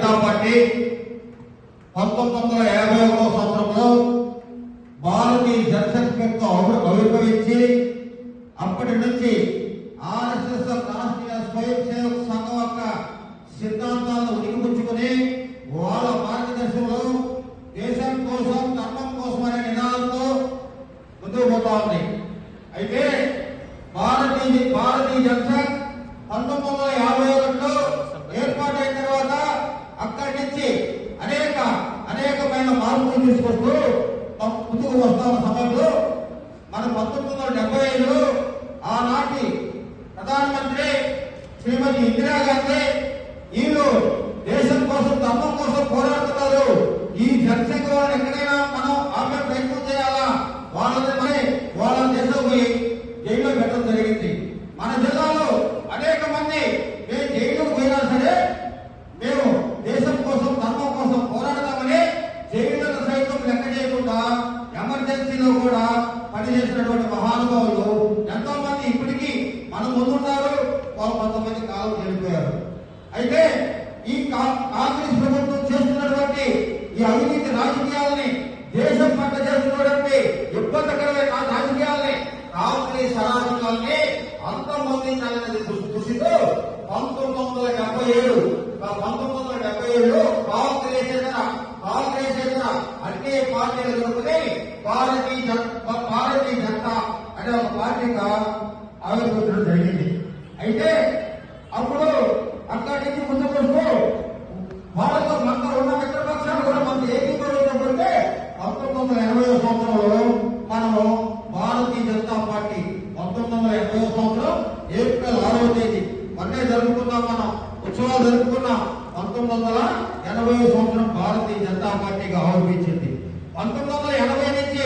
Janata party 1951 సంవత్సరంలో భారతీయ జనసంఖ్యతో ఆవిర్భవించి అప్పటి నుంచి ఆర్ఎస్ఎస్ రాష్ట్రీయ స్వయం సేవక సంఘం యొక్క సిద్ధాంతాలను ఉనికిపుచ్చుకుని వాళ్ళ మార్గదర్శనంలో దేశం కోసం ధర్మం కోసం అనే నినాదంతో ముందుకు పోతా ఉంది. అయితే భారతీయ జనసంఘ్ 1951లో ఏర్పాటైన తర్వాత అక్కడి నుంచి అనేకమైన మార్పులు తీసుకొస్తూ ముందుకు వస్తున్న సమయంలో మన 1975లో ఆనాటి ప్రధానమంత్రి శ్రీమతి ఇందిరాగాంధీ వీళ్ళు దేశం కోసం ధర్మం కోసం పోరాడుతున్నారు, ఈ జనసంఘ వాళ్ళని ఎక్కడైనా మనం ఆపే ప్రయత్నం చేయాలా, వాళ్ళ దేశం పోయి జైల్లో పెట్టడం జరిగింది. మన జిల్లాలో అనేక మంది మేము జైలుకు పోయినా సరే మేము దేశం కోసం ధర్మం కోసం పోరాడతామని జైళ్లను సైతం లెక్క చేయకుండా ఎమర్జెన్సీలో కూడా పనిచేసినటువంటి మహానుభావులు ఎంతో మంది ఇప్పటికీ మన ముందున్నారు. వాళ్ళు కొంతమంది కాలం చనిపోయారు. అయితే ఈ కాంగ్రెస్ ప్రభుత్వం చేస్తున్నటువంటి ఈ అవినీతి రాజకీయాలని, దేశం పట్ల చేస్తున్నటువంటి ఇబ్బందికరమైన రాజకీయాలని, కాంగ్రెస్ అరాజకాలని అంతమొందించాలనేది దృష్టితో 1977లో కాంగ్రెస్ అన్ని పార్టీలు కలుపుకొని భారతీయ జనతా అనే ఒక పార్టీగా ఆవిర్భవించడం జరిగింది. అయితే అప్పుడు అక్కడి నుంచి ముందుకు వస్తూ భారత మనతో ఉన్న మిత్రపక్షాలు కూడా మనకు ఏకీకరించబడితే 1980 సంవత్సరంలో మనము భారతీయ జనతా పార్టీ 1980 సంవత్సరం ఏప్రిల్ 6వ తేదీ మొన్నే జరుపుకున్నాం, మనం ఉత్సవాలు జరుపుకున్నాం. 1980 సంవత్సరం భారతీయ జనతా పార్టీగా ఆవిర్భవించింది. 1980 నుంచి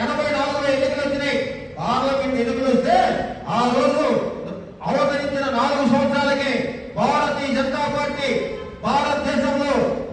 84లో ఎన్నికలు వచ్చినాయి. పార్లమెంట్ ఎన్నికలు వస్తే ఆ రోజు అవతరించిన 4 సంవత్సరాలకి భారతీయ జనతా పార్టీ భారతదేశంలో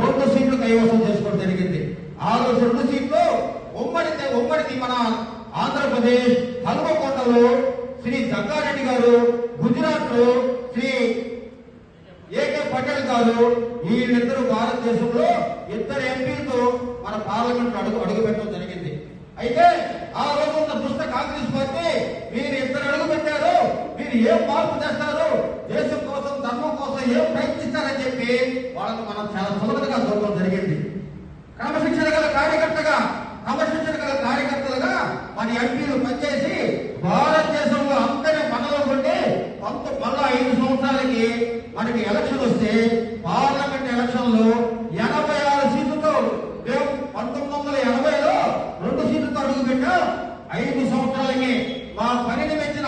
2 సీట్లు కైవసం చేసుకోవడం జరిగింది. ఆ రోజు 2 సీట్లు ఉమ్మడిది మన ఆంధ్రప్రదేశ్ హనుమకొండలో శ్రీ జగ్గారెడ్డి గారు, గుజరాత్ లో శ్రీ ఏకే పటేల్ గారు, వీళ్ళిద్దరూ భారతదేశంలో 2 ఎంపీలతో మన పార్లమెంట్ అడుగు పెట్టడం జరిగింది. అయితే ఆ రోజు ఉన్న దుష్ట కాంగ్రెస్ పార్టీ మీరు 2 అడుగు పెట్టారు, మీరు ఏం మార్పు చేస్తారు, దేశం కోసం ధర్మం కోసం ఏం ప్రయత్నిస్తారని చెప్పి వాళ్ళకు మనం చాలా సులభంగా చూడడం జరిగింది. క్రమశిక్షణ గల కార్యకర్తలుగా మన ఎంపీలు పనిచేసి భారతదేశంలో అందరి మనలో ఉండి మళ్ళా 5 సంవత్సరాలకి మనకి ఎలక్షన్ వస్తే పార్లమెంట్ ఎలక్షన్ లో 86 సీట్లతో మేము 1980లో 2 సీట్లతో అడుగు పెట్టాం. 5 సంవత్సరాలకి మా పనిని మెచ్చిన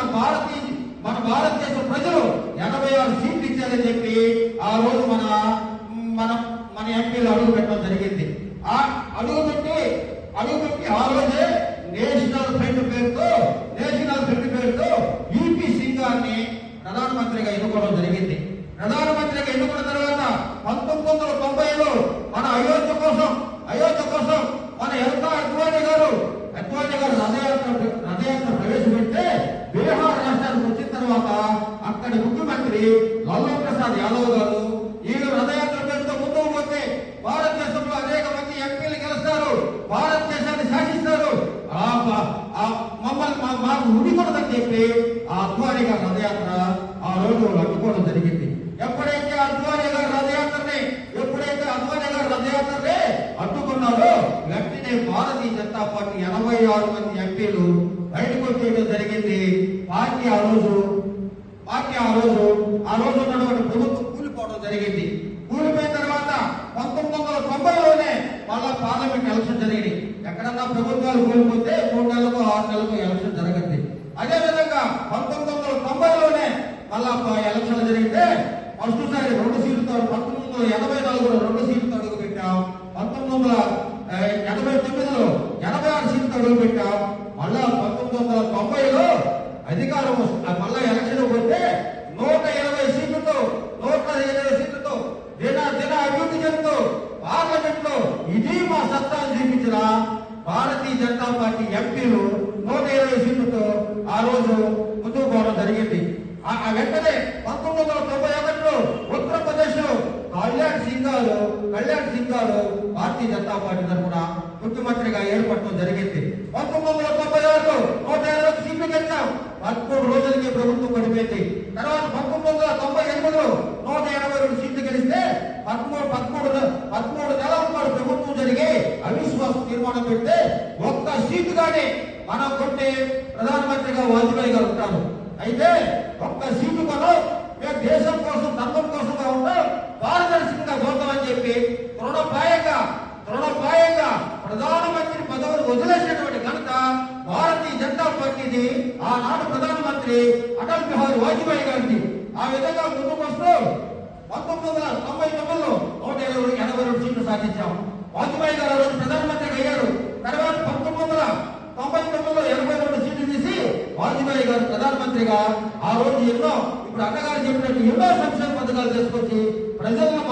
మన భారతదేశ ప్రజలు 86 సీట్లు ఇచ్చారని చెప్పి ఆ రోజు మన ఎంపీలు అడుగు పెట్టడం జరిగింది. అడుగుపెట్టి ఆ రోజే నేషనల్ ఫ్రంట్ పేరుతో యూపీ సింగ్ గారిని ప్రధానమంత్రిగా ఎన్నుకోవడం జరిగింది. ప్రధానమంత్రిగా ఎన్నుకున్న తర్వాత 1990లో మన అయోధ్య కోసం మన అద్వానీ గారు రథయాత్ర ప్రవేశపెడితే బీహార్ రాష్ట్రానికి వచ్చిన తర్వాత అక్కడి ముఖ్యమంత్రి లాలూ ప్రసాద్ యాదవ్ గారు వీళ్ళు రథయాత్ర పేరుతో ముందుకు పోతే భారతదేశంలో అనేక మంది ఎంపీలు గెలుస్తారు, భారతదేశాన్ని శాసిస్తారు, మాకు ఉడికొడదని చెప్పి ఆ అద్వానీ గారి రథయాత్ర ఆ రోజు అడ్డుకోవడం జరిగింది. ఎప్పుడైతే అద్వానీ గారి రథయాత్రని అడ్డుకున్నారో వెంటనే భారతీయ జనతా పార్టీ 86 మంది ఎంపీలు బయటకు వచ్చేయడం జరిగింది. పార్టీ ఆ రోజు ఉన్నటువంటి ప్రభుత్వం కూలిపోవడం జరిగింది. కూలిపోయిన తర్వాత 1990లోనే మళ్ళా పార్లమెంట్ ఎలక్షన్ జరిగింది. ఎక్కడన్నా ప్రభుత్వాలు కూలిపోతే 3 నెలలకు 6 నెలలకు ఎలక్షన్ జరగద్ది. అదేవిధంగా 1990లోనే మళ్ళా ఎలక్షన్ జరిగితే ఫస్ట్ సారి 2 సీట్లతో 1984లో 2 సీట్లతో అడుగు పెట్టాం. 1989లో 86 సీట్లతో అడుగు పెట్టాం. మళ్ళా 1990లో అధికారం మళ్ళా ఎలక్షన్ పోతే 120 సీట్లతో దిన అభివృద్ధి చెందుతూ పార్లమెంట్ లో ఇది మా సత్తాను చూపించిన భారతీయ జనతా పార్టీ ఎంపీలు 120 సీట్లతో ఆ రోజు ముందుకు పోవడం జరిగింది. వెంటనే 1991లో ఉత్తరప్రదేశ్ లో కళ్యాణ్ సింగ్ గారు భారతీయ జనతా పార్టీ తరఫున ముఖ్యమంత్రిగా ఏర్పడటం జరిగింది. 1996లో 120 సీట్లు గెలిచాం. 13 రోజులకి ప్రభుత్వం పడిపోయింది. తర్వాత 1998లో 182 సీట్లు గెలిస్తే 13 నెలల పాటు ప్రభుత్వం జరిగి అవిశ్వాస తీర్మానం పెడితే ఒక్క సీటు కానీ మనం కొట్టి ప్రధానమంత్రిగా వాజ్పేయి గారు ఉంటారు. అయితే ఒక్క సీటు మనం మేము దేశం కోసం ధర్మం కోసంగా ఉంటాం, పారదర్శకంగా పోతామని చెప్పి తృణప్రాయంగా ప్రధానమంత్రి పదవిని వదిలేసినటువంటి ఘనత భారతీయ జనతా పార్టీది. ఆనాడు ప్రధానమంత్రి అటల్ బిహారీ వాజ్పేయి గారిది. ఆ విధంగా ముందుకు వస్తూ 1999లో 182 సీట్లు సాధించాం. వాజ్పేయి గారు రోజు ప్రధానమంత్రి అయ్యారు. తర్వాత 1999లో 82 సీట్లు తీసి వాజ్పేయి గారు ప్రధానమంత్రిగా ఆ రోజు ఇప్పుడు అన్నగారు చెప్పినట్టు ఎన్నో సంక్షేమ పథకాలు తీసుకొచ్చి ప్రజలను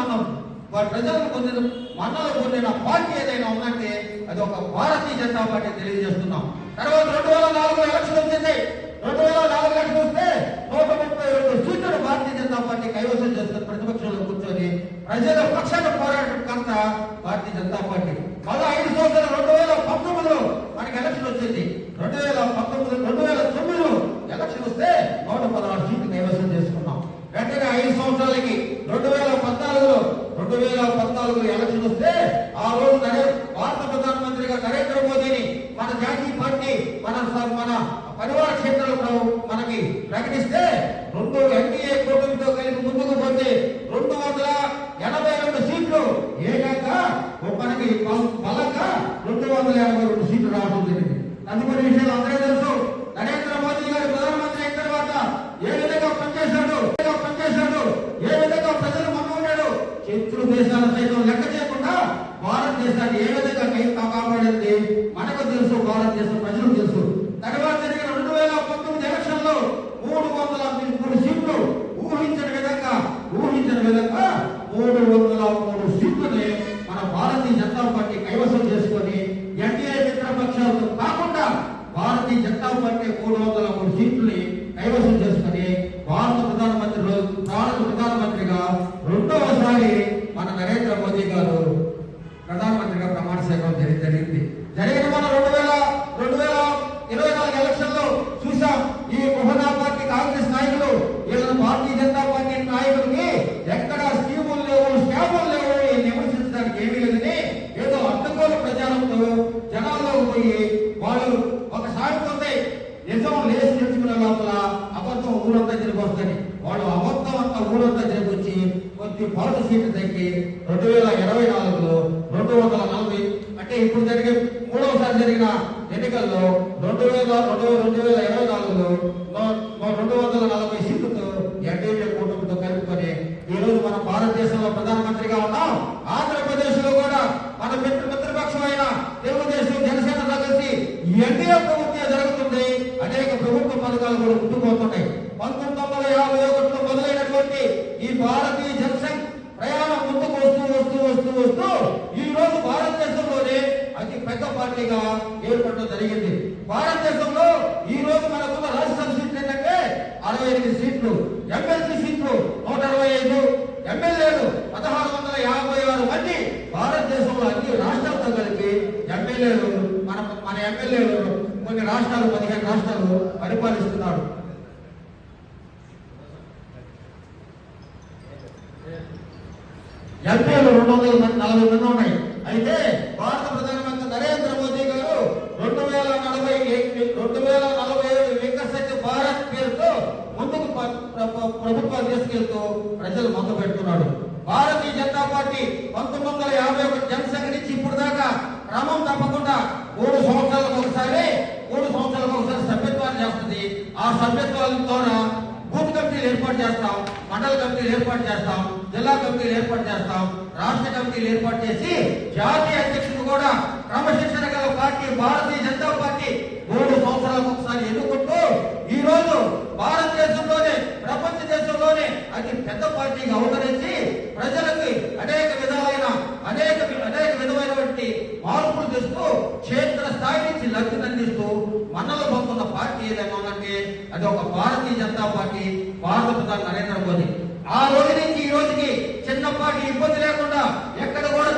పొందిన పార్టీ ఏదైనా ఉందంటే అది ఒక భారతీయ జనతా పార్టీ తెలియజేస్తున్నాం. తర్వాత 2004 ఎలక్షన్ వచ్చింది. 2004 ఎలక్షన్ వస్తే 132 సీట్లను భారతీయ జనతా పార్టీ కైవసం చేసుకుని ప్రతిపక్షంలో కూర్చొని ప్రజల పక్షాన పోరాటం కనుక భారతీయ జనతా పార్టీ మళ్ళీ 5 సంవత్సరాలు 2019లో మనకి ఎలక్షన్ వచ్చింది. 2009లో ఎలక్షన్ వస్తే 116 సీట్లు కైవసం చేసుకున్నాం. వెంటనే 5 సంవత్సరాలకి 2014లో ఎలక్షన్ వస్తే ఆ రోజు భారత ప్రధానమంత్రిగా నరేంద్ర మోదీని మన జాతీయ పార్టీ మన పరివార క్షేత్రంలో మనకి ప్రకటిస్తే ఎన్డీఏ కూటమితో కలిపి ముందుకు పోతే 282 సీట్లు ఏకంగా మనకి బలంగా 282 సీట్లు రావడం జరిగింది. తదుపరి విషయాలు అందరూ తెలుసు. నరేంద్ర మోదీ గారు ప్రధానమంత్రి అయిన తర్వాత ఏ విధంగా పనిచేశాడు, ఏ విధంగా ప్రజలు మన్నన్నాడు, శత్రు దేశాల సైతం లెక్క చేయకుండా భారతదేశాన్ని ఏ విధంగా కాపాడింది మనకు తెలుసు, భారతదేశం ప్రజలు తెలుసు. తర్వాత జరిగిన 2019 ఎలక్షన్ లో 303 సీట్లు ఊహించిన విధంగా 303 సీట్లని మన భారతీయ జనతా పార్టీ కైవసం చేసుకొని ఎన్డీఏ మిత్రపక్షాలతో కాకుండా భారతీయ జనతా పార్టీ 303 సీట్లని కైవసం చేసుకుని భారత ప్రధానమంత్రిగా రెండవసారి మన నరేంద్ర మోదీ గారు ప్రధానమంత్రిగా ప్రమాణ స్వీకారం జరిగింది. జరిగిన మన 2024 ఎలక్షన్ లో చూసాం. ఈ మోహనా పార్టీ కాంగ్రెస్ నాయకులు వీళ్ళని భారతీయ జనతా పార్టీ నాయకులకి ఎక్కడ స్కీములు లేవు, స్కాములు లేవు, విమర్శించడానికి ఏమీ లేదని ఏదో అడ్డగోలు ప్రచారంతో జనాల్లోకి పోయి వాళ్ళు ఒక సామెత ఉంది, నిజం లేచి తెలుసుకునే లోపల అబద్ధం ఊరంతా తిరిగి వస్తుంది. వాళ్ళు అబద్ధం అంతా ఊరంతా తిరిగి కొద్ది పాటు సీట్లు తగ్గి 2024లో 240 అంటే ఇప్పుడు జరిగే మూడవసారి జరిగిన ఎన్నికల్లో 2024లో 240 సీట్లతో ఎన్డీఏ కూటమితో కలుపుకొని ఈ రోజు మన భారతదేశంలో ప్రధానమంత్రిగా ఉన్నాం. ఆంధ్రప్రదేశ్ లో కూడా మన మిత్రపక్షమైన తెలుగుదేశం జనసేనతో కలిసి ఎన్డీఏ ప్రభుత్వం జరుగుతుంది. అనేక ప్రభుత్వ పథకాలు కూడా ముందుకుపోతున్నాయి. 1951లో మొదలైనటువంటి ఈ భారతీయ జనసంఘ్ ప్రయాణం ముందుకు వస్తూ ఈ రోజు భారతదేశంలోనే అతి పెద్ద పార్టీగా ఏర్పడడం జరిగింది. భారతదేశంలో ఈ రోజు మనకున్న రాజ్యసభ సీట్లు ఏంటంటే 68 సీట్లు, ఎమ్మెల్సీ సీట్లు 125, ఎమ్మెల్యేలు 1656 మంది. భారతదేశంలో అన్ని రాష్ట్రాలతో కలిపి ఎమ్మెల్యేలు మన ఎమ్మెల్యేలు కొన్ని రాష్ట్రాలు 15 రాష్ట్రాలు పరిపాలిస్తున్నారు. ఎంపీలు 240 మంది ఉన్నాయి. అయితే భారత ప్రధానమంత్రి నరేంద్ర మోదీ గారు 2047 వికసిత భారత్ పేరుతో ముందుకు ప్రభుత్వాలు తీసుకెళ్తూ ప్రజలు మొదలు పెడుతున్నాడు. భారతీయ జనతా పార్టీ 1951 జనసంఘ నుంచి ఇప్పుడు దాకా క్రమం తప్పకుండా 3 సంవత్సరాలకు ఒకసారి సభ్యత్వాలు చేస్తుంది. ఆ సభ్యత్వాలతో బూత్ కమిటీలు ఏర్పాటు చేస్తాం, మండల కమిటీలు ఏర్పాటు చేస్తాం, జిల్లా కమిటీలు ఏర్పాటు చేస్తాం, రాష్ట్ర కమిటీలు ఏర్పాటు చేసి జాతీయ అధ్యక్షుడు కూడా క్రమశిక్షణ గల పార్టీ భారతీయ జనతా పార్టీ 3 సంవత్సరాలకు ఒకసారి ఎన్నుకుంటూ ఈ రోజు భారతదేశంలోనే ప్రపంచ దేశంలోనే అతి పెద్ద పార్టీగా అవతరించి ప్రజలకి అనేక విధమైనటువంటి మార్పులు తెస్తూ క్షేత్ర స్థాయి నుంచి లబ్ధిని అందిస్తూ మన్నలు పొందుతున్న పార్టీ ఏదైనా ఉందంటే అది ఒక భారతీయ జనతా పార్టీ, భారత ప్రధాని నరేంద్ర మోదీ. ఆ రోజు నుంచి ఈ రోజుకి చిన్న చిన్నపాటి ఇబ్బంది లేకుండా, ఎక్కడ కూడా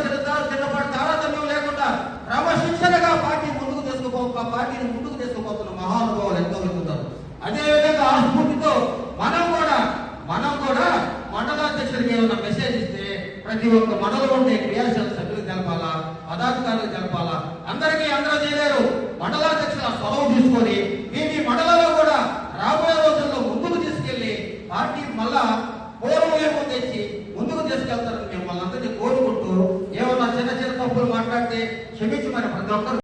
చిన్నపాటి తారతమ్యం లేకుండా క్రమశిక్షణగా పార్టీని ముందుకు తీసుకుపోతున్న మహానుభావులు ఎంతో మంది ఉన్నారు. అదేవిధంగా ఆ స్ఫూర్తితో మనం కూడా మండలాధ్యక్షుడికి ఏమన్నా మెసేజ్ ఇస్తే ప్రతి ఒక్క మండలం ఉండే క్రియాశీల సభ్యులకు తెలపాలా, పదాధికారులకు తెలపాలా. అందరూ చేయలేరు. మండలాధ్యక్షుల చొరవ తీసుకొని మీ మండలంలో కూడా రాబోయే రోజుల్లో ముందుకు తీసుకెళ్లి పార్టీ మళ్ళా పూర్వమేమో తెచ్చి ముందుకు తీసుకెళ్తారని మిమ్మల్ని అందరినీ కోరుకుంటూ, ఏమన్నా చిన్న తప్పులు మాట్లాడితే క్షమించమని ప్రతి ఒక్కరు